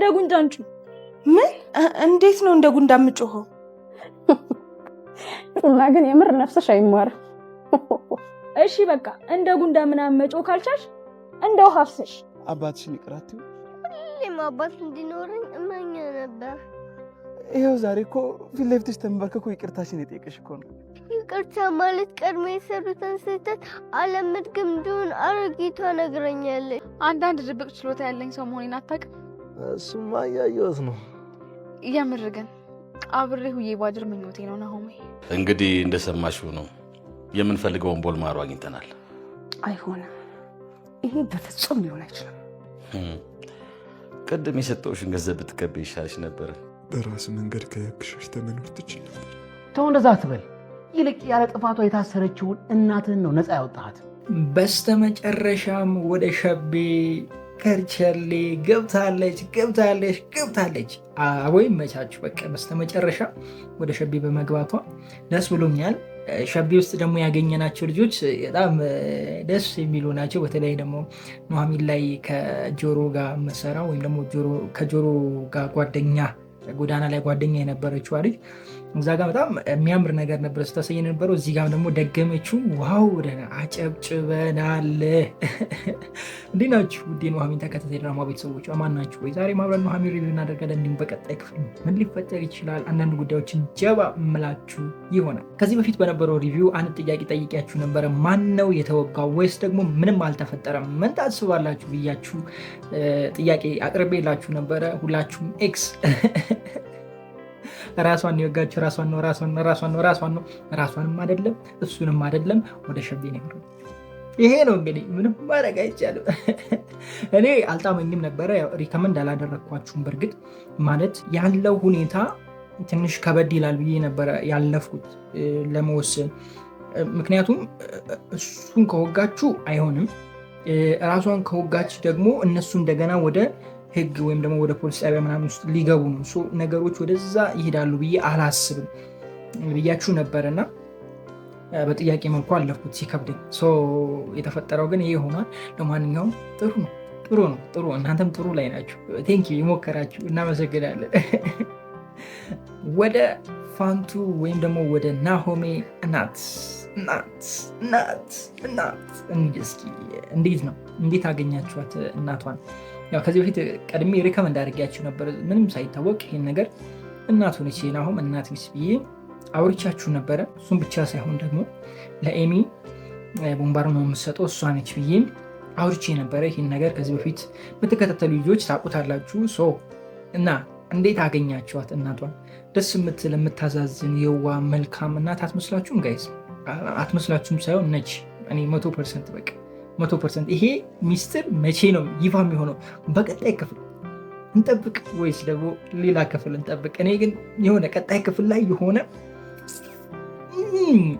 እንደ ጉንዳንቹ። ምን? እንዴት ነው እንደ ጉንዳ የምጮኸው? እና ግን የምር ነፍስሽ አይማርም። እሺ በቃ እንደ ጉንዳ ምናምን መጮህ ካልቻልሽ እንደ ውሃ አፍስሽ። አባትሽን ይቅራት። ሁሌም አባት እንዲኖረኝ እመኝ ነበር። ይኸው ዛሬ እኮ ፊት ለፊትሽ ተንበርክኮ ይቅርታሽን የጠየቀሽ እኮ ነው። ይቅርታ ማለት ቀድሞ የሰሩትን ስህተት አለመድገም እንደሆነ አሮጊቷ ነግረኛለች። አንዳንድ ድብቅ ችሎታ ያለኝ ሰው መሆኔን አታውቅም? እሱማ እያየሁት ነው። የምር ግን አብሬ ሁዬ ባድር ምኞቴ ነው ናሆሜ። እንግዲህ እንደሰማሽው ነው የምንፈልገውን ቦልማሮ አግኝተናል። አይሆንም፣ ይሄ በፍጹም ሊሆን አይችልም። ቅድም የሰጠውሽን ገንዘብ ብትቀበይ ይሻልሽ ነበር። በራስ መንገድ ከያክሽሽ ተመኖር ትችል ነበር። ተው እንደዛ አትበል። ይልቅ ያለ ጥፋቷ የታሰረችውን እናትህን ነው ነፃ ያወጣሃት። በስተመጨረሻም ወደ ሸቤ ከርቸሌ ገብታለች። ወይም መቻችሁ በቃ በስተመጨረሻ ወደ ሸቤ በመግባቷ ደስ ብሎኛል። ሸቤ ውስጥ ደግሞ ያገኘናቸው ልጆች በጣም ደስ የሚሉ ናቸው። በተለይ ደግሞ ኑሐሚን ላይ ከጆሮ ጋር መሰራ ወይም ደግሞ ከጆሮ ጋር ጎዳና ላይ ጓደኛ የነበረችው ልጅ እዛ ጋር በጣም የሚያምር ነገር ነበር ስታሳይ የነበረው። እዚህ ጋር ደግሞ ደገመችው። ዋው አጨብጭበናል። እንዴት ናችሁ ውዴ ኑሐሚን ተከታታይ ድራማ ቤተሰቦች አማን ናችሁ ወይ? ዛሬ ማብረን ኑሐሚን ሪቪው እናደርጋለን። እንዲሁም በቀጣይ ክፍል ምን ሊፈጠር ይችላል አንዳንድ ጉዳዮችን ጀባ እምላችሁ ይሆናል። ከዚህ በፊት በነበረው ሪቪው አንድ ጥያቄ ጠይቂያችሁ ነበረ። ማን ነው የተወጋው ወይስ ደግሞ ምንም አልተፈጠረም ምን ታስባላችሁ ብያችሁ ጥያቄ አቅርቤላችሁ ነበረ። ሁላችሁም ኤክስ ራሷን የወጋችሁ ራሷንም አይደለም እሱንም አይደለም ወደ ሸቤ ነው። ይሄ ነው እንግዲህ ምንም ማድረግ አይቻልም። እኔ አልጣመኝም ነበረ፣ ሪከመንድ አላደረግኳችሁም። በእርግጥ ማለት ያለው ሁኔታ ትንሽ ከበድ ይላል ብዬ ነበረ ያለፍኩት ለመወሰን። ምክንያቱም እሱን ከወጋችሁ አይሆንም፣ ራሷን ከወጋች ደግሞ እነሱ እንደገና ወደ ህግ ወይም ደግሞ ወደ ፖሊስ ጣቢያ ምናምን ውስጥ ሊገቡ ነው። ነገሮች ወደዛ ይሄዳሉ ብዬ አላስብም ብያችሁ ነበርና በጥያቄ መልኩ አለፍኩት ሲከብደኝ። የተፈጠረው ግን ይሄ ሆኗል። ለማንኛውም ጥሩ ነው። እናንተም ጥሩ ላይ ናችሁ። ቴንኪው የሞከራችሁ እናመሰግናለን። ወደ ፋንቱ ወይም ደግሞ ወደ ናሆሜ እናት እንዴት ነው? እንዴት አገኛችኋት እናቷን? ያው ከዚህ በፊት ቀድሜ ሪከመንድ አድርጊያችሁ ነበር። ምንም ሳይታወቅ ይህን ነገር እናቱ ነች ናሆም እናት ነች ብዬ አውርቻችሁ ነበረ። እሱም ብቻ ሳይሆን ደግሞ ለኤሚ ቦምባር ነው የምትሰጠው እሷ ነች ብዬ አውርቼ ነበረ። ይህን ነገር ከዚህ በፊት የምትከታተሉ ልጆች ታውቁታላችሁ። እና እንዴት አገኛችኋት እናቷን? ደስ የምትል የምታዛዝን የዋ መልካም እናት አትመስላችሁም ጋይስ? አትመስላችሁም ሳይሆን ነች። እኔ 100% በቃ 100%። ይሄ ሚስጥር መቼ ነው ይፋ የሚሆነው? በቀጣይ ክፍል እንጠብቅ ወይስ ደግሞ ሌላ ክፍል እንጠብቅ? እኔ ግን የሆነ ቀጣይ ክፍል ላይ የሆነ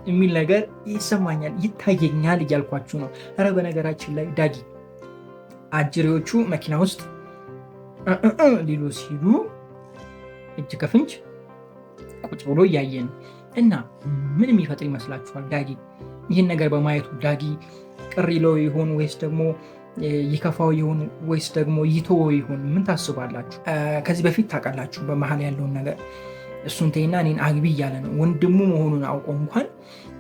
የሚል ነገር ይሰማኛል፣ ይታየኛል እያልኳችሁ ነው። ኧረ በነገራችን ላይ ዳጊ አጅሬዎቹ መኪና ውስጥ ሊሉ ሲሉ እጅ ከፍንጅ ቁጭ ብሎ እያየን እና ምን የሚፈጥር ይመስላችኋል? ዳጊ ይህን ነገር በማየቱ ዳጊ ቅር ይለው ይሆን ወይስ ደግሞ ይከፋው ይሆን ወይስ ደግሞ ይተወው ይሆን? ምን ታስባላችሁ? ከዚህ በፊት ታውቃላችሁ በመሀል ያለውን ነገር። እሱን ተይና እኔን አግቢ እያለ ነው። ወንድሙ መሆኑን አውቆ እንኳን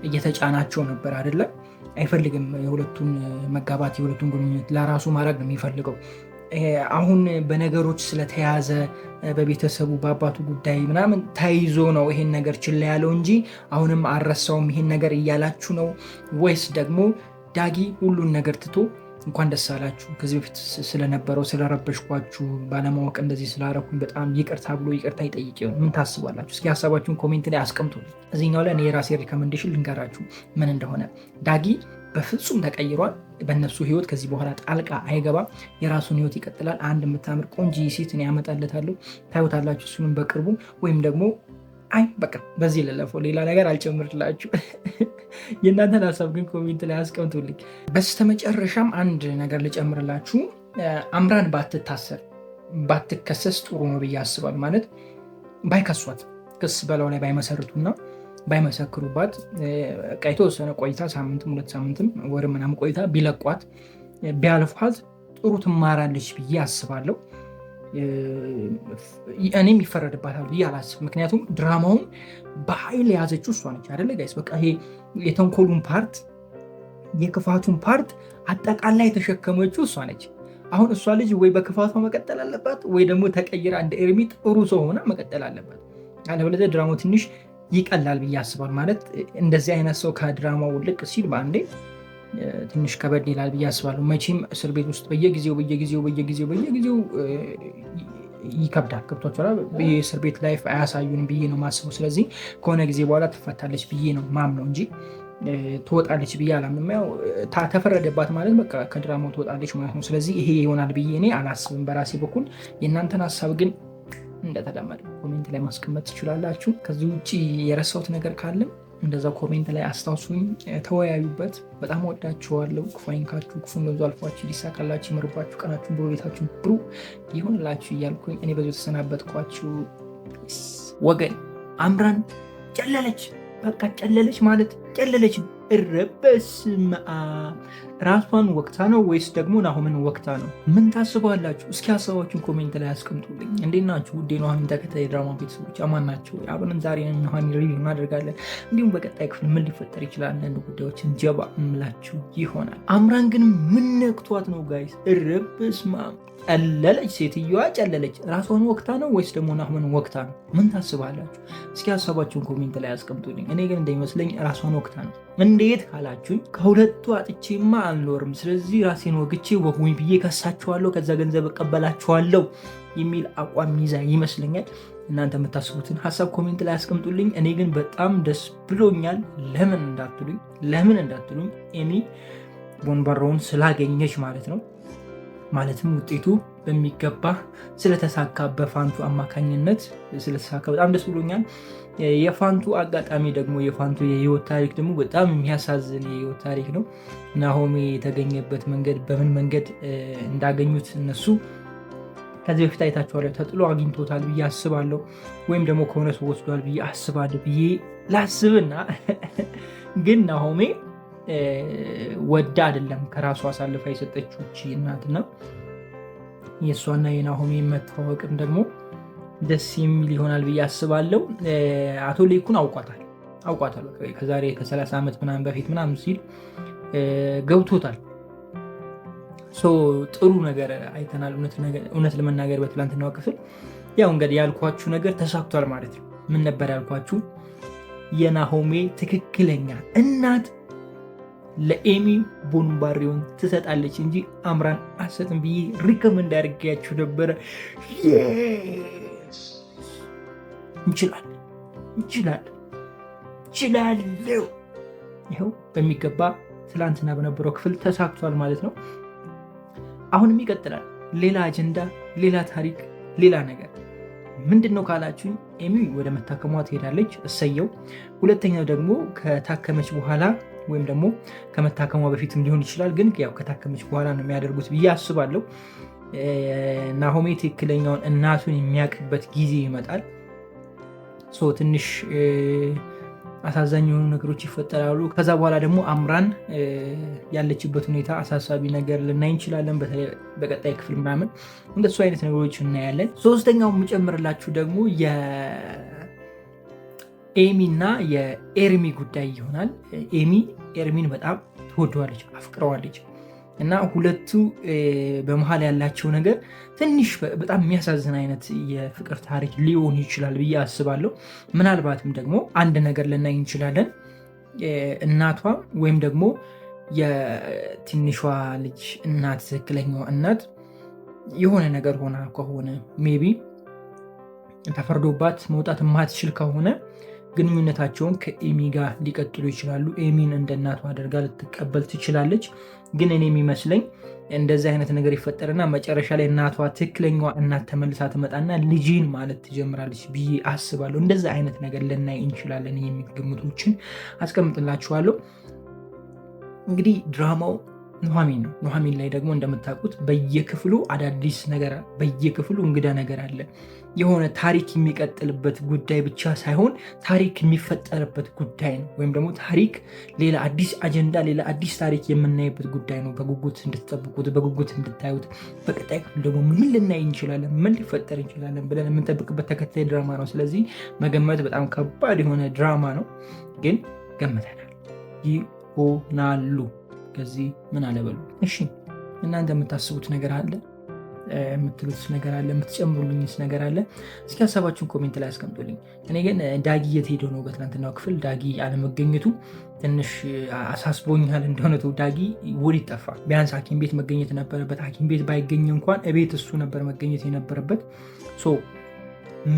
እየተጫናቸው ነበር አይደለ? አይፈልግም የሁለቱን መጋባት፣ የሁለቱን ግንኙነት ለራሱ ማድረግ ነው የሚፈልገው። አሁን በነገሮች ስለተያዘ በቤተሰቡ በአባቱ ጉዳይ ምናምን ተይዞ ነው ይሄን ነገር ችላ ያለው እንጂ አሁንም አልረሳውም ይሄን ነገር እያላችሁ ነው ወይስ ደግሞ ዳጊ ሁሉን ነገር ትቶ እንኳን ደስ አላችሁ ከዚህ በፊት ስለነበረው ስለረበሽኳችሁ ባለማወቅ እንደዚህ ስላረኩኝ በጣም ይቅርታ ብሎ ይቅርታ ይጠይቅ ይሆን? ምን ታስባላችሁ? እስኪ ሀሳባችሁን ኮሜንት ላይ አስቀምጡ። እዚህኛው ላይ እኔ የራሴ ሪኮመንዴሽን ልንገራችሁ ምን እንደሆነ። ዳጊ በፍጹም ተቀይሯል። በእነሱ ህይወት ከዚህ በኋላ ጣልቃ አይገባም። የራሱን ህይወት ይቀጥላል። አንድ የምታምር ቆንጆ ሴት እኔ ያመጣለታለሁ፣ ታዩታላችሁ እሱንም በቅርቡ። ወይም ደግሞ አይ በቃ በዚህ ልለፈው፣ ሌላ ነገር አልጨምርላችሁ። የእናንተን ሀሳብ ግን ኮሜንት ላይ አስቀምጡልኝ። በስተመጨረሻም አንድ ነገር ልጨምርላችሁ። አምራን ባትታሰር ባትከሰስ ጥሩ ነው ብዬ አስባል። ማለት ባይከሷት፣ ክስ በላው ላይ ባይመሰርቱና ባይመሰክሩባት የተወሰነ ቆይታ ሳምንትም 2 ሳምንትም ወር ምናምን ቆይታ ቢለቋት ቢያልፏት ጥሩ ትማራለች ብዬ አስባለሁ። እኔም ይፈረድባታል ብዬ አላስብም። ምክንያቱም ድራማውን በኃይል የያዘችው እሷ ነች አይደለ ጋይስ? በቃ ይሄ የተንኮሉን ፓርት የክፋቱን ፓርት አጠቃላይ የተሸከመችው እሷ ነች። አሁን እሷ ልጅ ወይ በክፋቷ መቀጠል አለባት ወይ ደግሞ ተቀይራ እንደ ኤርሚ ጥሩ ሰው ሆና መቀጠል አለባት። አለበለዚያ ድራማው ትንሽ ይቀላል ብዬ አስባል። ማለት እንደዚህ አይነት ሰው ከድራማው ልቅ ሲል በአንዴ ትንሽ ከበድ ይላል ብዬ አስባለሁ። መቼም እስር ቤት ውስጥ በየጊዜው ይከብዳል። ገብቷችኋል? የእስር ቤት ላይፍ አያሳዩንም ብዬ ነው ማስበው። ስለዚህ ከሆነ ጊዜ በኋላ ትፈታለች ብዬ ነው ማምነው እንጂ ትወጣለች ብዬ አላምንም። ያው ተፈረደባት ማለት በቃ ከድራማው ትወጣለች ማለት ነው። ስለዚህ ይሄ ይሆናል ብዬ እኔ አላስብም በራሴ በኩል። የእናንተን ሀሳብ ግን እንደተለመደ ኮሜንት ላይ ማስቀመጥ ትችላላችሁ። ከዚህ ውጭ የረሳሁት ነገር ካለም እንደዛ ኮሜንት ላይ አስታውሱኝ፣ ተወያዩበት። በጣም ወዳችኋለሁ። ክፉ አይንካችሁ፣ ክፉ እንደዙ አልፏችሁ፣ ሊሳካላችሁ፣ ይመርባችሁ፣ ቀናችሁን ብሩ፣ ቤታችሁን ብሩ ይሆንላችሁ እያልኩኝ እኔ በዚሁ ተሰናበትኳችሁ። ወገን አምራን ጨለለች። በቃ ጨለለች ማለት ጨለለች። እረበስማ ራሷን ወቅታ ነው ወይስ ደግሞ ናሆምን ወቅታ ነው? ምን ታስባላችሁ? እስኪ ሀሳባችሁን ኮሜንት ላይ አስቀምጡልኝ። እንዴት ናችሁ? ውዴ ኑሃሚን ተከታይ ድራማ ቤተሰቦች አማን ናቸው? አብረን ዛሬ ኑሃሚን ሪቪው እናደርጋለን። እንዲሁም በቀጣይ ክፍል ምን ሊፈጠር ይችላል አንዳንድ ጉዳዮችን ጀባ እምላችሁ ይሆናል። አምራን ግን ምን ነክቷት ነው ጋይስ? እረበስማ ጨለለች። ሴትዮዋ ጨለለች። ራሷን ወቅታ ነው ወይስ ደግሞ ናሆምን ወቅታ ነው? ምን ታስባላችሁ? እስኪ ሀሳባችሁን ኮሜንት ላይ አስቀምጡልኝ። እኔ ግን እንደሚመስለኝ ራሷን ወቅታ ነው። እንዴት ካላችሁኝ ከሁለቱ አጥቼማ አልኖርም፣ ስለዚህ ራሴን ወግቼ ወጉኝ ብዬ ከሳችኋለሁ፣ ከዛ ገንዘብ እቀበላችኋለሁ የሚል አቋም ይዛ ይመስለኛል። እናንተ የምታስቡትን ሀሳብ ኮሜንት ላይ አስቀምጡልኝ። እኔ ግን በጣም ደስ ብሎኛል። ለምን እንዳትሉኝ ኤሚ ቦንባሮውን ስላገኘች ማለት ነው። ማለትም ውጤቱ በሚገባ ስለተሳካ በፋንቱ አማካኝነት ስለተሳካ በጣም ደስ ብሎኛል። የፋንቱ አጋጣሚ ደግሞ የፋንቱ የህይወት ታሪክ ደግሞ በጣም የሚያሳዝን የህይወት ታሪክ ነው። ናሆሜ የተገኘበት መንገድ በምን መንገድ እንዳገኙት እነሱ ከዚህ በፊት አይታችኋለሁ። ተጥሎ አግኝቶታል ብዬ አስባለሁ፣ ወይም ደግሞ ከሆነ ሰው ወስዷል ብዬ አስባለሁ ብዬ ላስብና ግን ናሆሜ ወዳ አይደለም ከራሱ አሳልፋ የሰጠችው እናትና የእሷና የናሆሜ መተዋወቅም ደግሞ ደስ የሚል ይሆናል ብዬ አስባለሁ። አቶ ሌኩን አውቋታል ከዛሬ ከ30 ዓመት ምናምን በፊት ምናምን ሲል ገብቶታል። ጥሩ ነገር አይተናል። እውነት ለመናገር በትላንትናው ክፍል ያው እንግዲህ ያልኳችሁ ነገር ተሳክቷል ማለት ነው። ምን ነበር ያልኳችሁ? የናሆሜ ትክክለኛ እናት ለኤሚ ቦንባሪውን ትሰጣለች እንጂ አምራን አሰጥም ብዬ ሪከመንድ አድርጌያችሁ ነበረ። እንችላለሁ። ይኸው በሚገባ ትላንትና በነበረው ክፍል ተሳክቷል ማለት ነው። አሁንም ይቀጥላል። ሌላ አጀንዳ፣ ሌላ ታሪክ፣ ሌላ ነገር ምንድን ነው ካላችሁኝ፣ ኤሚ ወደ መታከሟ ትሄዳለች። እሰየው። ሁለተኛው ደግሞ ከታከመች በኋላ ወይም ደግሞ ከመታከሟ በፊትም ሊሆን ይችላል፣ ግን ያው ከታከመች በኋላ ነው የሚያደርጉት ብዬ አስባለሁ። ናሆሜ ትክክለኛውን እናቱን የሚያውቅበት ጊዜ ይመጣል። ትንሽ አሳዛኝ የሆኑ ነገሮች ይፈጠራሉ። ከዛ በኋላ ደግሞ አምራን ያለችበት ሁኔታ አሳሳቢ ነገር ልናይ እንችላለን። በቀጣይ ክፍል ምናምን እንደሱ አይነት ነገሮች እናያለን። ሶስተኛው የምጨምርላችሁ ደግሞ ኤሚና የኤርሚ ጉዳይ ይሆናል። ኤሚ ኤርሚን በጣም ትወደዋለች፣ አፍቅረዋለች እና ሁለቱ በመሀል ያላቸው ነገር ትንሽ በጣም የሚያሳዝን አይነት የፍቅር ታሪክ ሊሆን ይችላል ብዬ አስባለሁ። ምናልባትም ደግሞ አንድ ነገር ልናይ እንችላለን። እናቷ ወይም ደግሞ የትንሿ ልጅ እናት ትክክለኛዋ እናት የሆነ ነገር ሆና ከሆነ ሜቢ ተፈርዶባት መውጣት የማትችል ከሆነ ግንኙነታቸውን ከኤሚ ጋር ሊቀጥሉ ይችላሉ። ኤሚን እንደ እናቷ አድርጋ ልትቀበል ትችላለች። ግን እኔ የሚመስለኝ እንደዚህ አይነት ነገር ይፈጠርና መጨረሻ ላይ እናቷ ትክክለኛዋ እናት ተመልሳ ትመጣና ልጅን ማለት ትጀምራለች ብዬ አስባለሁ። እንደዚህ አይነት ነገር ልናይ እንችላለን የሚል ግምቶችን አስቀምጥላችኋለሁ። እንግዲህ ድራማው ኑሐሚን ነው። ኑሐሚን ላይ ደግሞ እንደምታውቁት በየክፍሉ አዳዲስ ነገር፣ በየክፍሉ እንግዳ ነገር አለ። የሆነ ታሪክ የሚቀጥልበት ጉዳይ ብቻ ሳይሆን ታሪክ የሚፈጠርበት ጉዳይ ነው። ወይም ደግሞ ታሪክ ሌላ አዲስ አጀንዳ፣ ሌላ አዲስ ታሪክ የምናይበት ጉዳይ ነው። በጉጉት እንድትጠብቁት፣ በጉጉት እንድታዩት። በቀጣይ ክፍል ደግሞ ምን ልናይ እንችላለን፣ ምን ሊፈጠር እንችላለን ብለን የምንጠብቅበት ተከታይ ድራማ ነው። ስለዚህ መገመት በጣም ከባድ የሆነ ድራማ ነው፣ ግን ገምተናል። ይሆናሉ። ከዚህ ምን አለበሉ። እሺ እናንተ የምታስቡት ነገር አለ፣ የምትሉት ነገር አለ፣ የምትጨምሩልኝስ ነገር አለ? እስኪ ሀሳባችሁን ኮሜንት ላይ አስቀምጡልኝ። እኔ ግን ዳጊ የት ሄዶ ነው? በትናንትናው ክፍል ዳጊ አለመገኘቱ ትንሽ አሳስቦኛል። እንደሆነቱ ዳጊ ወዴት ጠፋ? ቢያንስ ሐኪም ቤት መገኘት ነበረበት። ሐኪም ቤት ባይገኝ እንኳን እቤት እሱ ነበር መገኘት የነበረበት።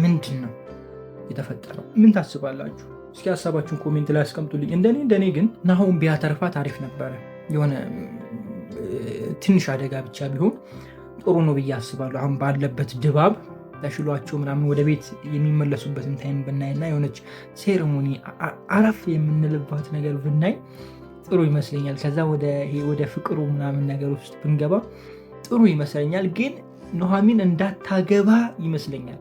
ምንድን ነው የተፈጠረው? ምን ታስባላችሁ? እስኪ ሀሳባችሁን ኮሜንት ላይ አስቀምጡልኝ። እንደኔ ግን ናሆም ቢያተርፋት አሪፍ ነበረ። የሆነ ትንሽ አደጋ ብቻ ቢሆን ጥሩ ነው ብዬ አስባለሁ። አሁን ባለበት ድባብ ተሽሏቸው ምናምን ወደ ቤት የሚመለሱበትን ታይም ብናይና የሆነች ሴሬሞኒ አረፍ የምንልባት ነገር ብናይ ጥሩ ይመስለኛል። ከዛ ወደ ፍቅሩ ምናምን ነገር ውስጥ ብንገባ ጥሩ ይመስለኛል። ግን ኑሐሚን እንዳታገባ ይመስለኛል።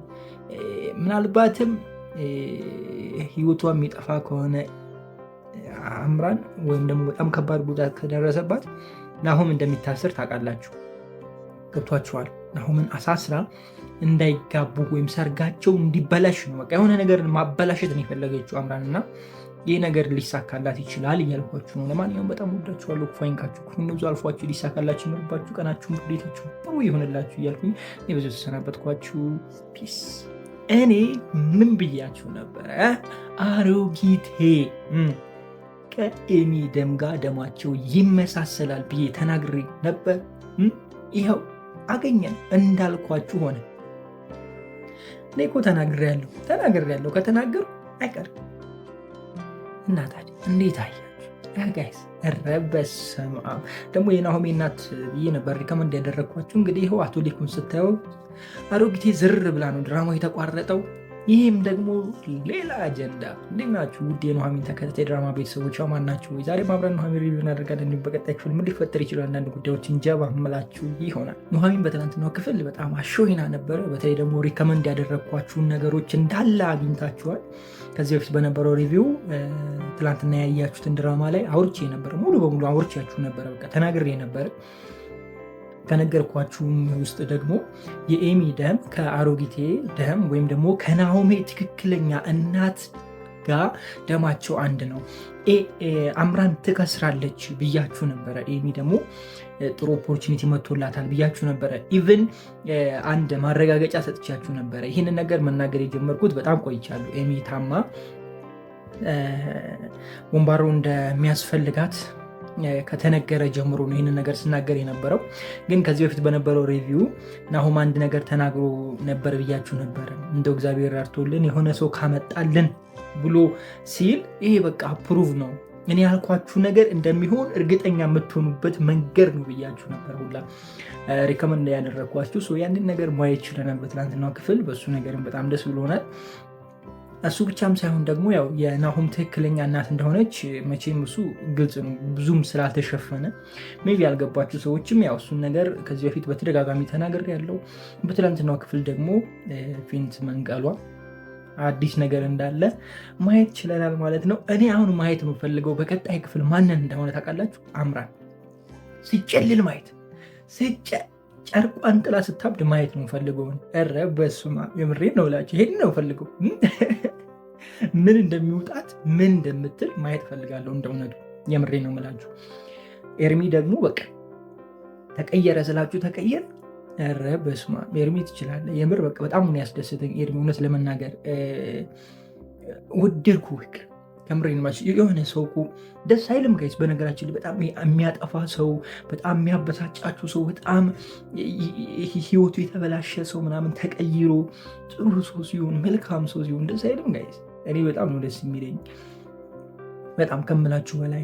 ምናልባትም ህይወቷ የሚጠፋ ከሆነ አምራን ወይም ደግሞ በጣም ከባድ ጉዳት ከደረሰባት ናሆም እንደሚታሰር ታውቃላችሁ። ገብቷችኋል? ናሆምን አሳስራ እንዳይጋቡ ወይም ሰርጋቸው እንዲበላሽ ነው። በቃ የሆነ ነገር ማበላሸት ነው የፈለገችው አምራን እና ይህ ነገር ሊሳካላት ይችላል እያልኳችሁ ነው። ለማንኛውም በጣም ወዳችኋለሁ። ክፉ አይንካችሁ፣ ክፉ ብዙ አልፏችሁ ሊሳካላችሁ ይኖርባችሁ፣ ቀናችሁን ብዴታችሁ ጥሩ ይሆንላችሁ እያልኩኝ ብዙ ተሰናበትኳችሁ። ፒስ። እኔ ምን ብያችሁ ነበረ? አሮጊቴ ከኤሚ ደም ጋር ደማቸው ይመሳሰላል ብዬ ተናግሬ ነበር። ይኸው አገኘን፣ እንዳልኳችሁ ሆነ። እኔ እኮ ተናግሬያለሁ። ከተናገሩ አይቀርም እና ታዲያ እንዴት አያችሁ ጋይስ? ኧረ በስመ አብ። ደግሞ የናሆሜ እናት ብዬ ነበር ሪከመንድ ያደረግኳችሁ። እንግዲህ ይኸው አቶ ሊኩን ስታየው አሮጊቴ ዝር ብላ ነው ድራማው የተቋረጠው። ይህም ደግሞ ሌላ አጀንዳ። እንዴት ናችሁ ውድ የኑሐሚን ተከታታይ ድራማ ቤተሰቦች? ማን ናችሁ? ዛሬ ማብረን ኑሐሚን ሪቪው እናደርጋለን። እንዲሁም በቀጣይ ክፍል ምን ሊፈጠር ይችላል አንዳንድ ጉዳዮችን ጀባ ምላችሁ ይሆናል። ኑሐሚን በትናንትናው ክፍል በጣም አሾይና ነበረ። በተለይ ደግሞ ሪከመንድ ያደረግኳችሁን ነገሮች እንዳለ አግኝታችኋል። ከዚህ በፊት በነበረው ሪቪው ትላንትና ያያችሁትን ድራማ ላይ አውርቼ ነበር፣ ሙሉ በሙሉ አውርቼያችሁ ነበረ። በቃ ተናግሬ ነበረ። ከነገርኳችሁም ውስጥ ደግሞ የኤሚ ደም ከአሮጊቴ ደም ወይም ደግሞ ከናሆሜ ትክክለኛ እናት ጋር ደማቸው አንድ ነው። አምራን ትከስራለች ብያችሁ ነበረ። ኤሚ ደግሞ ጥሩ ኦፖርቹኒቲ መጥቶላታል ብያችሁ ነበረ። ኢቭን አንድ ማረጋገጫ ሰጥቻችሁ ነበረ። ይህንን ነገር መናገር የጀመርኩት በጣም ቆይቻለሁ። ኤሚ ታማ ወንባሮ እንደሚያስፈልጋት ከተነገረ ጀምሮ ነው ይህንን ነገር ስናገር የነበረው። ግን ከዚህ በፊት በነበረው ሪቪው ናሆም አንድ ነገር ተናግሮ ነበር ብያችሁ ነበረ። እንደው እግዚአብሔር ያርቶልን የሆነ ሰው ካመጣልን ብሎ ሲል ይሄ በቃ ፕሩቭ ነው። እኔ ያልኳችሁ ነገር እንደሚሆን እርግጠኛ የምትሆኑበት መንገድ ነው ብያችሁ ነበር። ሁላ ሪከመንድ ያደረግኳችሁ ያንን ነገር ማየት ችለናል በትናንትናው ክፍል። በእሱ ነገርም በጣም ደስ ብሎናል። እሱ ብቻም ሳይሆን ደግሞ ያው የናሆም ትክክለኛ እናት እንደሆነች መቼም እሱ ግልጽ ነው፣ ብዙም ስላልተሸፈነ ሜቢ ያልገባችሁ ሰዎችም ያው እሱን ነገር ከዚህ በፊት በተደጋጋሚ ተናገር ያለው። በትላንትናው ክፍል ደግሞ ፊንት መንቀሏ አዲስ ነገር እንዳለ ማየት ችለናል ማለት ነው። እኔ አሁን ማየት ነው ፈልገው በቀጣይ ክፍል ማንን እንደሆነ ታውቃላችሁ? አምራን ሲጨልል ማየት፣ ጨርቋን ጥላ ስታብድ ማየት ነው ፈልገው። ኧረ በስመ አብ የምሬን ነው ብላችሁ ይሄን ነው ፈልገው። ምን እንደሚውጣት ምን እንደምትል ማየት ፈልጋለሁ። እንደ እውነቱ የምሬን ነው የምላችሁ። ኤርሚ ደግሞ በቃ ተቀየረ ስላችሁ ተቀየረ። ኧረ በስመ አብ ኤርሚ ትችላለህ። የምር በቃ በጣም ነው ያስደስተኝ ኤርሚ። እውነት ለመናገር ወደድኩ በቃ ከምሬን ነው። የሆነ ሰው እኮ ደስ አይልም ጋይስ? በነገራችን ላይ በጣም የሚያጠፋ ሰው፣ በጣም የሚያበሳጫችሁ ሰው፣ በጣም ህይወቱ የተበላሸ ሰው ምናምን ተቀይሮ ጥሩ ሰው ሲሆን፣ መልካም ሰው ሲሆን ደስ አይልም ጋይስ? እኔ በጣም ነው ደስ የሚለኝ፣ በጣም ከምላችሁ በላይ።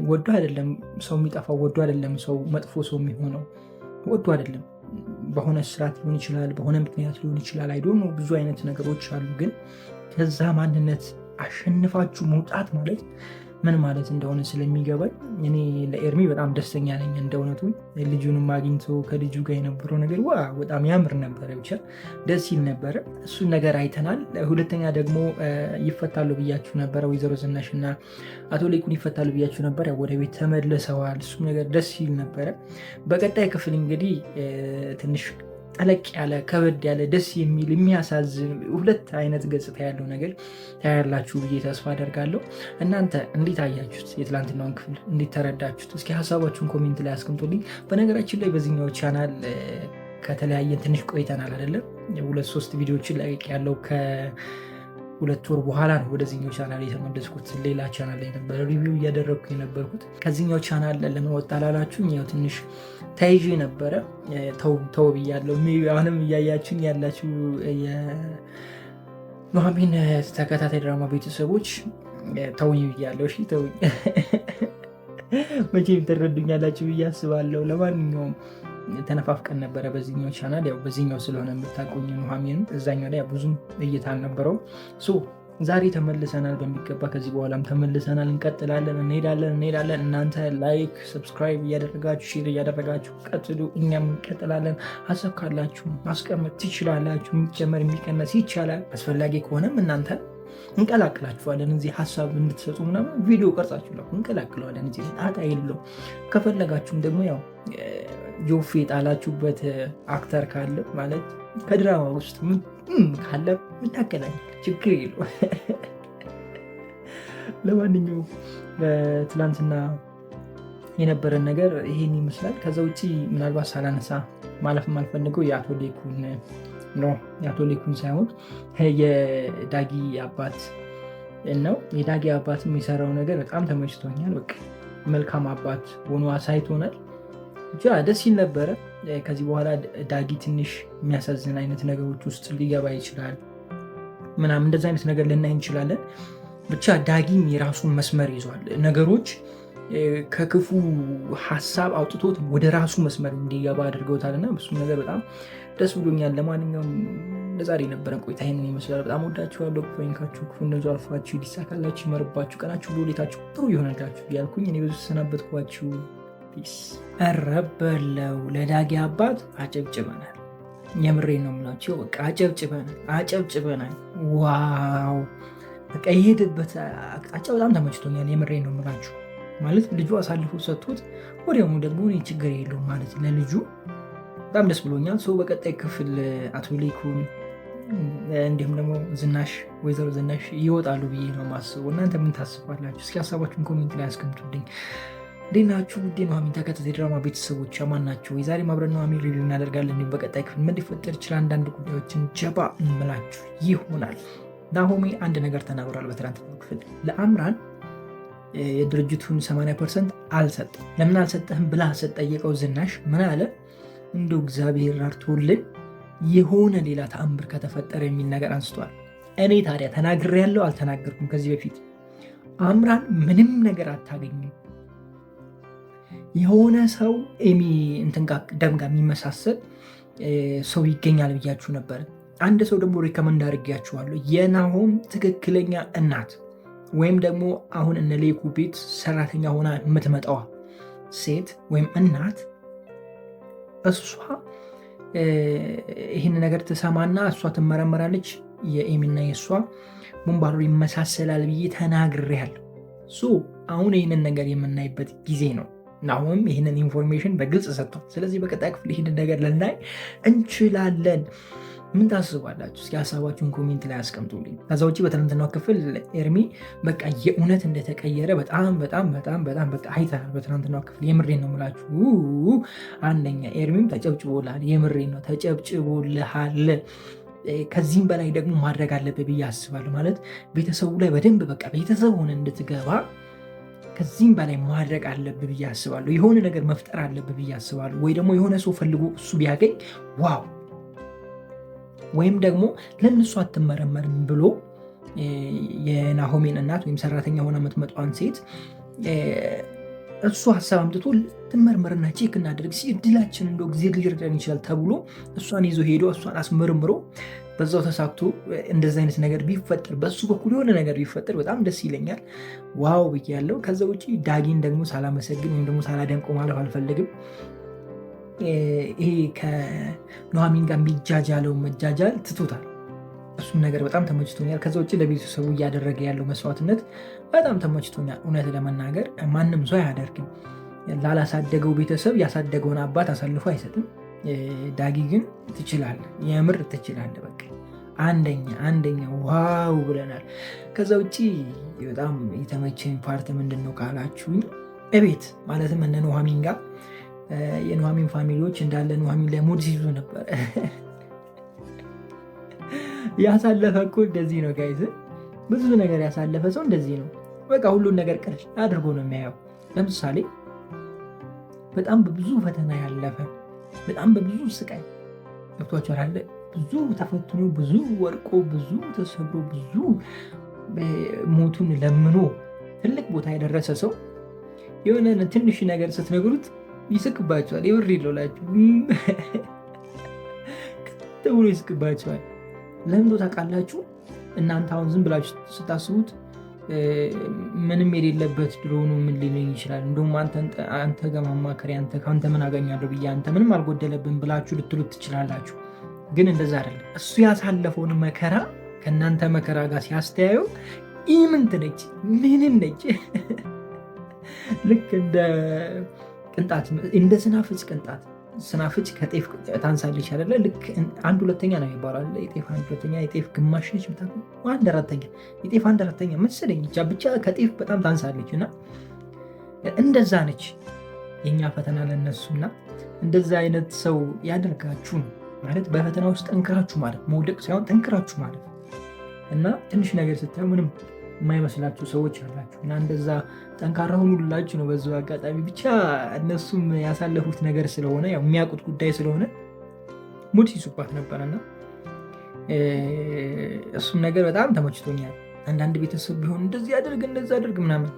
ወዶ አይደለም ሰው የሚጠፋው፣ ወዶ አይደለም ሰው መጥፎ ሰው የሚሆነው፣ ወዶ አይደለም። በሆነ ስርዓት ሊሆን ይችላል፣ በሆነ ምክንያት ሊሆን ይችላል። አይዶ ነው ብዙ አይነት ነገሮች አሉ። ግን ከዛ ማንነት አሸንፋችሁ መውጣት ማለት ምን ማለት እንደሆነ ስለሚገባኝ እኔ ለኤርሚ በጣም ደስተኛ ነኝ። እንደ እውነቱ ልጁንም አግኝቶ ከልጁ ጋር የነበረው ነገር በጣም ያምር ነበረ። ብቻ ደስ ይል ነበረ። እሱን ነገር አይተናል። ሁለተኛ ደግሞ ይፈታሉ ብያችሁ ነበረ። ወይዘሮ ዝናሽ እና አቶ ሌኩን ይፈታሉ ብያችሁ ነበር። ወደ ቤት ተመልሰዋል። እሱም ነገር ደስ ይል ነበረ። በቀጣይ ክፍል እንግዲህ ትንሽ ጠለቅ ያለ ከበድ ያለ ደስ የሚል የሚያሳዝን ሁለት አይነት ገጽታ ያለው ነገር ታያላችሁ ብዬ ተስፋ አደርጋለሁ። እናንተ እንዴት አያችሁት? የትላንትናውን ክፍል እንዴት ተረዳችሁት? እስኪ ሀሳባችሁን ኮሜንት ላይ አስቀምጡልኝ። በነገራችን ላይ በዚህኛው ቻናል ከተለያየን ትንሽ ቆይተናል አይደለም? 2-3 ቪዲዮዎችን ለቅቅ ያለው ከ2 ወር በኋላ ነው ወደዚህኛው ቻናል የተመለስኩት። ሌላ ቻናል ላይ ነበር ሪቪው እያደረግኩ የነበርኩት። ከዚህኛው ቻናል ለምን ወጣ ላላችሁ ያው ትንሽ ተይዤ ነበረ። ተው ብያለሁ። አሁንም እያያችሁኝ ያላችሁ የኑሐሚን ተከታታይ ድራማ ቤተሰቦች ተውኝ ብያለሁ። እሺ ተውኝ። መቼም ትረዱኛላችሁ ብዬ አስባለሁ። ለማንኛውም ተነፋፍቀን ነበረ በዚህኛው ቻናል። ያው በዚህኛው ስለሆነ የምታቆኝ ኑሐሚን እዛኛው ላይ ብዙም እይታ አልነበረው። ዛሬ ተመልሰናል በሚገባ። ከዚህ በኋላም ተመልሰናል። እንቀጥላለን፣ እንሄዳለን። እናንተ ላይክ፣ ሰብስክራይብ እያደረጋችሁ ሼር እያደረጋችሁ ቀጥሉ። እኛም እንቀጥላለን። ሀሳብ ካላችሁ ማስቀመጥ ትችላላችሁ። የሚጨመር የሚቀነስ ይቻላል። አስፈላጊ ከሆነም እናንተ እንቀላቅላችኋለን። እዚህ ሀሳብ እንድትሰጡ ምናምን ቪዲዮ ቀርጻችሁ እንቀላቅለዋለን። እዚህ ጣጣ የለው። ከፈለጋችሁም ደግሞ ያው ጆፌ ጣላችሁበት አክተር ካለ ማለት ከድራማ ውስጥ ካለ ምናገናኝ ችግር የለው። ለማንኛውም ትላንትና የነበረን ነገር ይሄን ይመስላል። ከዛ ውጭ ምናልባት ሳላነሳ ማለፍ የማልፈልገው የአቶ ሌኩን ሳይሆን የዳጊ አባት ነው። የዳጊ አባት የሚሰራው ነገር በጣም ተመችቶኛል። በቃ መልካም አባት ሆኖ አሳይቶናል። ብቻ ደስ ይል ነበረ። ከዚህ በኋላ ዳጊ ትንሽ የሚያሳዝን አይነት ነገሮች ውስጥ ሊገባ ይችላል ምናምን እንደዚ አይነት ነገር ልናይ እንችላለን። ብቻ ዳጊም የራሱን መስመር ይዟል። ነገሮች ከክፉ ሀሳብ አውጥቶት ወደ ራሱ መስመር እንዲገባ አድርገውታል እና እሱም ነገር በጣም ደስ ብሎኛል። ለማንኛውም ለዛሬ የነበረን ቆይታ ይህንን ይመስላል። በጣም ወዳችኋለሁ። ክፉ ክፉ እንደዚ አልፏችሁ ሊሳካላችሁ ይመርባችሁ፣ ቀናችሁ ሌታችሁ ጥሩ የሆነላችሁ እያልኩኝ እኔ ብዙ ተሰናበትኳችሁ። ፒስ። እረበለው ለዳጊ አባት አጨብጭበናል። የምሬ ነው የምላቸው። በቃ አጨብጭበናል። ዋው በቃ የሄደበት አቅጣጫ በጣም ተመችቶኛል። የምሬ ነው የምላችሁ። ማለት ልጁ አሳልፎ ሰጥቶት ወዲያውኑ ደግሞ ችግር የለውም ማለት ለልጁ በጣም ደስ ብሎኛል። ሰው በቀጣይ ክፍል አቶ ሌኩን እንዲሁም ደግሞ ዝናሽ ወይዘሮ ዝናሽ ይወጣሉ ብዬ ነው ማስበው። እናንተ ምን ታስባላችሁ? እስኪ ሀሳባችሁን ኮሜንት ላይ አስቀምጡልኝ። እንዴት ናችሁ? ውድ ኑሐሚን ተከታታይ ድራማ ቤተሰቦች ማን ናችሁ? የዛሬ ማብረን ኑሐሚን ሪቪው እናደርጋለን። እንዲሁም በቀጣይ ክፍል ምን ሊፈጠር ይችላል አንዳንድ ጉዳዮችን ጀባ እንምላችሁ ይሆናል። ናሆሜ አንድ ነገር ተናግሯል በትናንትናው ክፍል። ለአምራን የድርጅቱን 80% አልሰጠም። ለምን አልሰጠህም ብላ ስትጠይቀው ዝናሽ ምን አለ? እንደው እግዚአብሔር ራርቶልን የሆነ ሌላ ተአምር ከተፈጠረ የሚል ነገር አንስቷል። እኔ ታዲያ ተናግሬያለሁ አልተናገርኩም? ከዚህ በፊት አምራን ምንም ነገር አታገኝም። የሆነ ሰው ኤሚ ደም ጋር የሚመሳሰል ሰው ይገኛል ብያችሁ ነበር። አንድ ሰው ደግሞ ሪከመንድ አድርጊያችኋለሁ። የናሆም ትክክለኛ እናት ወይም ደግሞ አሁን እነ ሌኩ ቤት ሰራተኛ ሆና የምትመጣዋ ሴት ወይም እናት እሷ ይህን ነገር ትሰማና እሷ ትመረመራለች። የኤሚና የእሷ ሙንባሮ ይመሳሰላል ብዬ ተናግሬያለሁ። አሁን ይህንን ነገር የምናይበት ጊዜ ነው። ናሆም ይህንን ኢንፎርሜሽን በግልጽ ሰጥቷል። ስለዚህ በቀጣይ ክፍል ይህንን ነገር ልናይ እንችላለን። ምን ታስባላችሁ? እስኪ ሀሳባችሁን ኮሜንት ላይ አስቀምጡልኝ። ከዛ ውጭ በትናንትናው ክፍል ኤርሚ በቃ የእውነት እንደተቀየረ በጣም በቃ አይተናል። በትናንትናው ክፍል የምሬን ነው የምላችሁ። አንደኛ ኤርሚም ተጨብጭቦልሃል። የምሬን ነው ተጨብጭቦልሃል። ከዚህም በላይ ደግሞ ማድረግ አለብህ ብዬ አስባለሁ። ማለት ቤተሰቡ ላይ በደንብ በቃ ቤተሰብ ሆነ እንድትገባ ከዚህም በላይ ማድረግ አለብህ ብዬ አስባለሁ። የሆነ ነገር መፍጠር አለብህ ብዬ አስባለሁ። ወይ ደግሞ የሆነ ሰው ፈልጎ እሱ ቢያገኝ ዋው፣ ወይም ደግሞ ለምን እሱ አትመረመርም ብሎ የናሆሜን እናት ወይም ሰራተኛ ሆና የምትመጣዋን ሴት እሱ ሀሳብ አምጥቶ ትመርመርና ቼክ እናደርግ እድላችን እንደው ጊዜ ሊረዳን ይችላል ተብሎ እሷን ይዞ ሄዶ እሷን አስመርምሮ በዛው ተሳክቶ እንደዚህ አይነት ነገር ቢፈጠር በሱ በኩል የሆነ ነገር ቢፈጠር በጣም ደስ ይለኛል። ዋው ብያለሁ። ከዛ ውጭ ዳጊን ደግሞ ሳላመሰግን ወይም ደግሞ ሳላደንቀው ማለፍ አልፈልግም። ይሄ ከኑሐሚን ጋር የሚጃጃለው መጃጃል ትቶታል። እሱም ነገር በጣም ተመችቶኛል። ከዛ ውጭ ለቤተሰቡ እያደረገ ያለው መስዋዕትነት በጣም ተመችቶኛል። እውነት ለመናገር ማንም ሰው አያደርግም። ላላሳደገው ቤተሰብ ያሳደገውን አባት አሳልፎ አይሰጥም። ዳጊ ግን ትችላለህ፣ የምር ትችላለህ። በቃ አንደኛ ዋው ብለናል። ከዛ ውጭ በጣም የተመቸኝ ፓርት ምንድን ነው ካላችሁኝ እቤት ማለትም እነ ኑሐሚን ጋር የኑሐሚን ፋሚሊዎች እንዳለ ኑሐሚን ላይ ሙድ ሲይዙ ነበር። ያሳለፈ እኮ እንደዚህ ነው ጋይዝ። ብዙ ነገር ያሳለፈ ሰው እንደዚህ ነው። በቃ ሁሉን ነገር ቀለል አድርጎ ነው የሚያየው። ለምሳሌ በጣም በብዙ ፈተና ያለፈ በጣም በብዙ ስቃይ ገብቷቸው አለ ብዙ ተፈትኖ ብዙ ወድቆ ብዙ ተሰብሮ ብዙ ሞቱን ለምኖ ትልቅ ቦታ የደረሰ ሰው የሆነ ትንሽ ነገር ስትነግሩት ይስቅባቸዋል። የብር ይለውላችሁ ተብሎ ይስቅባቸዋል። ለምዶ ታውቃላችሁ? እናንተ አሁን ዝም ብላችሁ ስታስቡት ምንም የሌለበት ድሮ ነው ምን ሊለኝ ይችላል፣ እንደውም አንተ ጋር ማማከሪ ከአንተ ምን አገኛለሁ ብዬ አንተ ምንም አልጎደለብን ብላችሁ ልትሉት ትችላላችሁ። ግን እንደዛ አይደለም። እሱ ያሳለፈውን መከራ ከእናንተ መከራ ጋር ሲያስተያየው ኢምንት ነች፣ ምንም ነች። ልክ እንደ ቅንጣት፣ እንደ ስናፍጭ ቅንጣት። ስናፍጭ ከጤፍ ታንሳለች አይደለ? ልክ አንድ ሁለተኛ ነው ይባላል። የጤፍ አንድ ሁለተኛ፣ የጤፍ ግማሽ ነች፣ አንድ አራተኛ፣ የጤፍ አንድ አራተኛ መሰለኝ። ብቻ ከጤፍ በጣም ታንሳለች። እና እንደዛ ነች የኛ ፈተና ለነሱና እንደዛ አይነት ሰው ያደርጋችሁ ማለት በፈተና ውስጥ ጠንክራችሁ ማለት መውደቅ ሳይሆን ጠንክራችሁ ማለት እና ትንሽ ነገር ስታዩ ምንም የማይመስላችሁ ሰዎች አላችሁ እና እንደዛ ጠንካራ ሁኑላችሁ ነው። በዚሁ አጋጣሚ ብቻ እነሱም ያሳለፉት ነገር ስለሆነ ያው የሚያውቁት ጉዳይ ስለሆነ ሙድ ሲሱባት ነበረና እሱም ነገር በጣም ተመችቶኛል። አንዳንድ ቤተሰብ ቢሆን እንደዚህ አድርግ እንደዚህ አድርግ ምናምን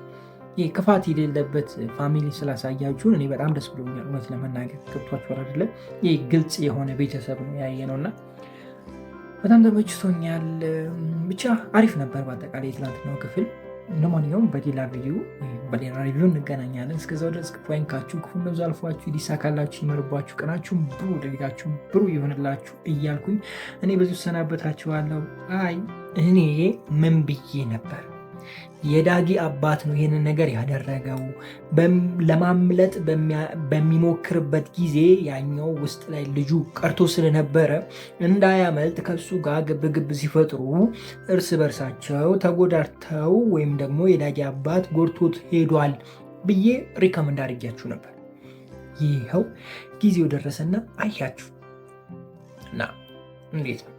ይህ ክፋት የሌለበት ፋሚሊ ስላሳያችሁን እኔ በጣም ደስ ብሎኛል። እውነት ለመናገር ገብቷችኋል አይደለ? ይህ ግልጽ የሆነ ቤተሰብ ነው ያየ ነውና በጣም ተመችቶኛል። ብቻ አሪፍ ነበር በአጠቃላይ የትላንትናው ክፍል። ለማንኛውም በሌላ ሪቪው እንገናኛለን። እስከዛው ድረስ ክፉ አይንካችሁ፣ ክፉ እንደዛ አልፏችሁ፣ ይዲሳካላችሁ፣ ይመርባችሁ፣ ቀናችሁን ብሩ ደቂቃችሁ ብሩ ይሆንላችሁ እያልኩኝ እኔ በዚሁ ሰናበታችኋለሁ። እኔ ምን ብዬ ነበር? የዳጊ አባት ነው ይህንን ነገር ያደረገው። ለማምለጥ በሚሞክርበት ጊዜ ያኛው ውስጥ ላይ ልጁ ቀርቶ ስለነበረ እንዳያመልጥ ከሱ ጋር ግብግብ ሲፈጥሩ እርስ በርሳቸው ተጎዳድተው ወይም ደግሞ የዳጊ አባት ጎድቶት ሄዷል ብዬ ሪከመንድ አድርጊያችሁ ነበር። ይኸው ጊዜው ደረሰና አያችሁ እና እንዴት ነው?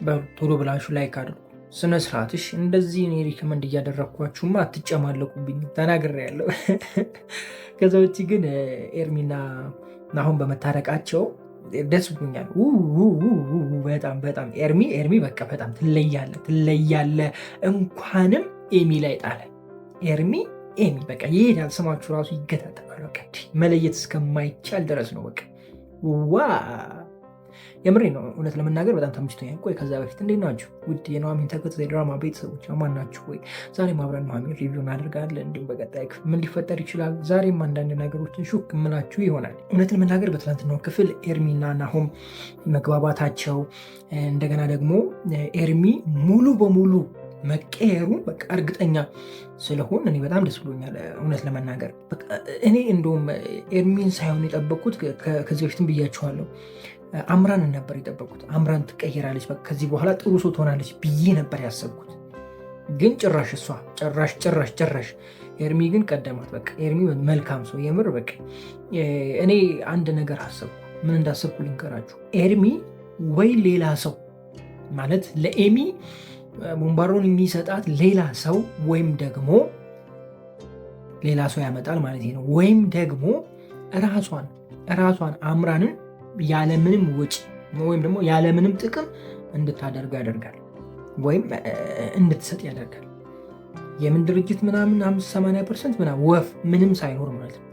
በቶሎ ብላችሁ ላይክ አድርጉ። ስነስርዓትሽ እንደዚህ እኔ ሪከመንድ እያደረግኳችሁማ አትጨማለቁብኝ ተናግሬያለሁ። ከዛ ውጭ ግን ኤርሚና ናሆም በመታረቃቸው ደስ ብሎኛል። በጣም ኤርሚ በቃ በጣም ትለያለ። እንኳንም ኤሚ ላይ ጣለ። ኤርሚ በቃ ይሄዳል። ስማችሁ ራሱ ይገጣጠማል። በቃ መለየት እስከማይቻል ድረስ ነው። በቃ ዋ የምሬ ነው። እውነት ለመናገር በጣም ተመችቶኛል። ቆይ ከዛ በፊት እንዴት ናችሁ ውድ የኑሐሚን ተከታታይ ድራማ ቤተሰቦች አማን ናችሁ ወይ? ዛሬም አብረን ኑሐሚን ሪቪው እናደርጋለን። እንዲሁም በቀጣይ ክፍል ምን ሊፈጠር ይችላል ዛሬም አንዳንድ ነገሮችን ሹክ እምላችሁ ይሆናል። እውነት ለመናገር በትናንትናው ክፍል ኤርሚና ናሆም መግባባታቸው እንደገና ደግሞ ኤርሚ ሙሉ በሙሉ መቀየሩ በቃ እርግጠኛ ስለሆን እኔ በጣም ደስ ብሎኛል። እውነት ለመናገር እኔ እንደውም ኤርሚን ሳይሆን የጠበቅኩት ከዚህ በፊትም ብያችኋለሁ አምራንን ነበር የጠበቁት። አምራን ትቀየራለች፣ ከዚህ በኋላ ጥሩ ሰው ትሆናለች ብዬ ነበር ያሰብኩት። ግን ጭራሽ እሷ ጭራሽ ኤርሚ ግን ቀደማት። በቃ ኤርሚ መልካም ሰው የምር በቃ እኔ አንድ ነገር አሰብኩ። ምን እንዳሰብኩ ልንገራችሁ። ኤርሚ ወይ ሌላ ሰው ማለት ለኤሚ ቦምባሮን የሚሰጣት ሌላ ሰው ወይም ደግሞ ሌላ ሰው ያመጣል ማለት ነው። ወይም ደግሞ ራሷን አምራንን ያለምንም ወጪ ወይም ደግሞ ያለምንም ጥቅም እንድታደርግ ያደርጋል፣ ወይም እንድትሰጥ ያደርጋል። የምን ድርጅት ምናምን 80% ምናምን ወፍ ምንም ሳይኖር ማለት ነው።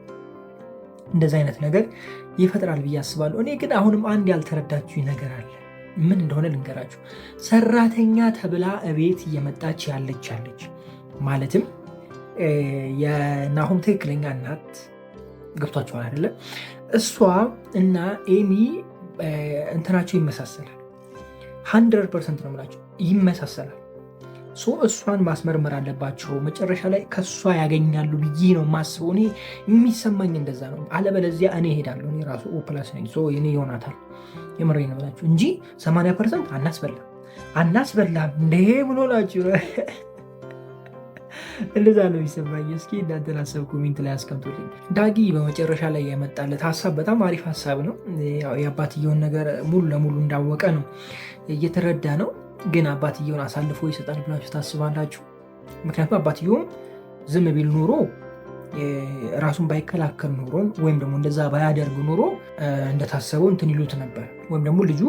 እንደዚህ አይነት ነገር ይፈጥራል ብዬ አስባለሁ። እኔ ግን አሁንም አንድ ያልተረዳችሁ ነገር አለ። ምን እንደሆነ ልንገራችሁ። ሰራተኛ ተብላ እቤት እየመጣች ያለች ማለትም የናሆም ትክክለኛ እናት ገብቷቸዋል አይደለ? እሷ እና ኤሚ እንትናቸው ይመሳሰላል። 100% ነው የምላቸው ይመሳሰላል። እሷን ማስመርመር አለባቸው። መጨረሻ ላይ ከእሷ ያገኛሉ ብዬ ነው ማስበው። እኔ የሚሰማኝ እንደዛ ነው። አለበለዚያ እኔ እሄዳለሁ። እኔ ራሱ ኦፕላስ ነኝ። እኔ ይሆናታል የምሬ ነው ብላችሁ እንጂ 80% አናስበላም እንዴ ብሎ ላችሁ እንደዛ ነው የሚሰማኝ። እስኪ እናንተን ሀሳብ ኮሜንት ላይ አስቀምጡልኝ። ዳጊ በመጨረሻ ላይ የመጣለት ሀሳብ በጣም አሪፍ ሀሳብ ነው። የአባትየውን ነገር ሙሉ ለሙሉ እንዳወቀ ነው እየተረዳ ነው። ግን አባትየውን አሳልፎ ይሰጣል ብላችሁ ታስባላችሁ? ምክንያቱም አባትየውም ዝም ቢል ኖሮ ራሱን ባይከላከል ኖሮ ወይም ደግሞ እንደዛ ባያደርግ ኖሮ እንደታሰበው እንትን ይሉት ነበር፣ ወይም ደግሞ ልጁ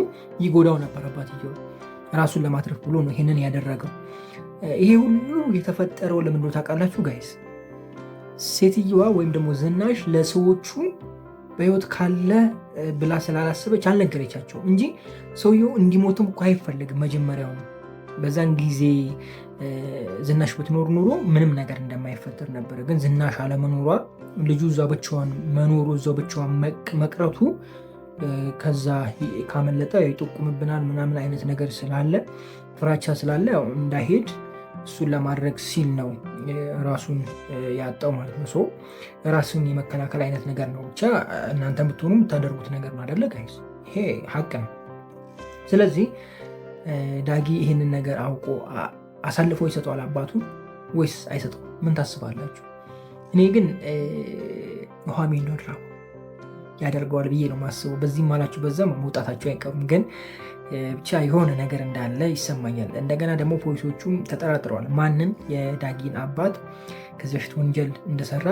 ይጎዳው ነበር። አባትየው ራሱን ለማትረፍ ብሎ ነው ይህንን ያደረገው። ይሄ ሁሉ የተፈጠረው ለምን እንደሆነ ታውቃላችሁ ጋይስ? ሴትየዋ ወይም ደግሞ ዝናሽ ለሰዎቹ በህይወት ካለ ብላ ስላላሰበች አልነገረቻቸው እንጂ ሰውየው እንዲሞትም እኮ አይፈልግም መጀመሪያው። በዛን ጊዜ ዝናሽ ብትኖር ኖሮ ምንም ነገር እንደማይፈጠር ነበረ። ግን ዝናሽ አለመኖሯ፣ ልጁ እዛ ብቻዋን መኖሩ፣ እዛው ብቻዋን መቅረቱ ከዛ ካመለጠ ይጠቁምብናል ምናምን አይነት ነገር ስላለ ፍራቻ ስላለ እንዳይሄድ እሱን ለማድረግ ሲል ነው ራሱን ያጣው ማለት ነው። ራስን የመከላከል አይነት ነገር ነው። ብቻ እናንተ ብትሆኑ የምታደርጉት ነገር ነው አይደለ ጋይስ? ይሄ ሀቅ ነው። ስለዚህ ዳጊ ይህንን ነገር አውቆ አሳልፎ ይሰጠዋል አባቱን ወይስ አይሰጠው? ምን ታስባላችሁ? እኔ ግን ኑሃሚን ነው ያደርገዋል ብዬ ነው ማስበው። በዚህም አላችሁ በዛም መውጣታቸው አይቀሩም። ግን ብቻ የሆነ ነገር እንዳለ ይሰማኛል። እንደገና ደግሞ ፖሊሶቹም ተጠራጥረዋል። ማንን? የዳጊን አባት ከዚህ በፊት ወንጀል እንደሰራ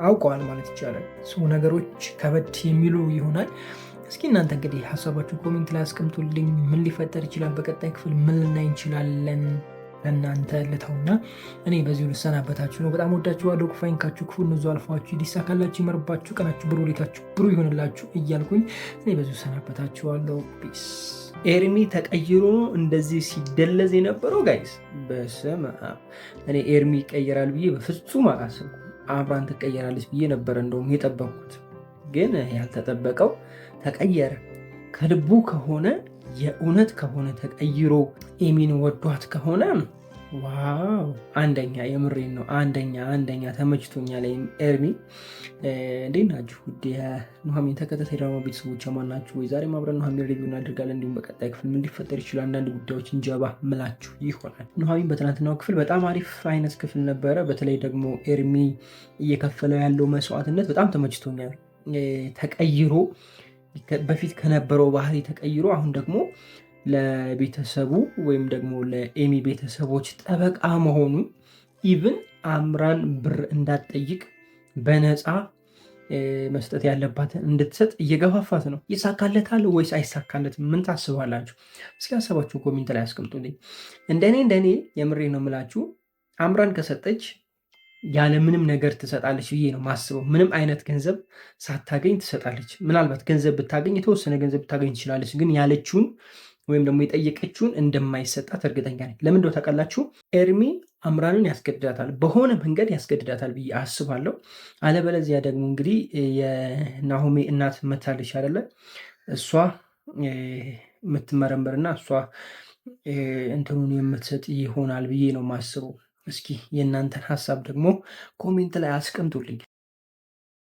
አውቀዋል ማለት ይቻላል። ነገሮች ከበድ የሚሉ ይሆናል። እስኪ እናንተ እንግዲህ ሀሳባችሁ ኮሜንት ላይ አስቀምጡልኝ። ምን ሊፈጠር ይችላል? በቀጣይ ክፍል ምን ልናይ እንችላለን? ለእናንተ ልተውና እኔ በዚሁ ልሰናበታችሁ ነው። በጣም ወዳችኋለሁ። ክፉ አይንካችሁ፣ ክፉ እነዙ አልፏችሁ፣ ሊሳካላችሁ፣ ይመርባችሁ፣ ቀናችሁ ብሩ፣ ሌታችሁ ብሩ ይሆንላችሁ እያልኩኝ እኔ በዚሁ ሰናበታችኋለሁ። ፒስ። ኤርሚ ተቀይሮ እንደዚህ ሲደለዝ የነበረው ጋይስ፣ በስመ አብ። እኔ ኤርሚ ይቀየራል ብዬ በፍጹም አላሰብኩም። አብራን ትቀየራለች ብዬ ነበረ እንደውም የጠበቅኩት። ግን ያልተጠበቀው ተቀየረ። ከልቡ ከሆነ የእውነት ከሆነ ተቀይሮ ኤሚን ወዷት ከሆነ ዋው! አንደኛ፣ የምሬን ነው። አንደኛ ተመችቶኛል። ኤርሚ እንዴት ናችሁ? ውድ የኑሃሚን ተከታታይ ድራማ ቤተሰቦች ማናችሁ ወይ? ዛሬም አብረን ኑሃሚን ሪቪው እናደርጋለን። እንዲሁም በቀጣይ ክፍል ምን ሊፈጠር ይችላል አንዳንድ ጉዳዮች እንጀባ ምላችሁ ይሆናል። ኑሃሚን በትናንትናው ክፍል በጣም አሪፍ አይነት ክፍል ነበረ። በተለይ ደግሞ ኤርሚ እየከፈለው ያለው መስዋዕትነት በጣም ተመችቶኛል። ተቀይሮ በፊት ከነበረው ባህሪ ተቀይሮ አሁን ደግሞ ለቤተሰቡ ወይም ደግሞ ለኤሚ ቤተሰቦች ጠበቃ መሆኑ፣ ኢቭን አምራን ብር እንዳትጠይቅ በነፃ መስጠት ያለባትን እንድትሰጥ እየገፋፋት ነው። ይሳካለታል ወይስ አይሳካለትም? ምን ታስባላችሁ? እስኪ ሀሳባችሁ ኮሜንት ላይ አስቀምጡልኝ። እንደኔ የምሬ ነው የምላችሁ አምራን ከሰጠች ያለ ምንም ነገር ትሰጣለች ብዬ ነው ማስበው። ምንም አይነት ገንዘብ ሳታገኝ ትሰጣለች። ምናልባት ገንዘብ ብታገኝ የተወሰነ ገንዘብ ብታገኝ ትችላለች። ግን ያለችውን ወይም ደግሞ የጠየቀችውን እንደማይሰጣት እርግጠኛ ነኝ። ለምን እንደው ታውቃላችሁ? ኤርሚ አምራንን ያስገድዳታል፣ በሆነ መንገድ ያስገድዳታል ብዬ አስባለሁ። አለበለዚያ ደግሞ እንግዲህ የናሆሜ እናት መታለች አይደለ? እሷ የምትመረምርና እሷ እንትኑን የምትሰጥ ይሆናል ብዬ ነው ማስበው። እስኪ የእናንተን ሀሳብ ደግሞ ኮሜንት ላይ አስቀምጡልኝ።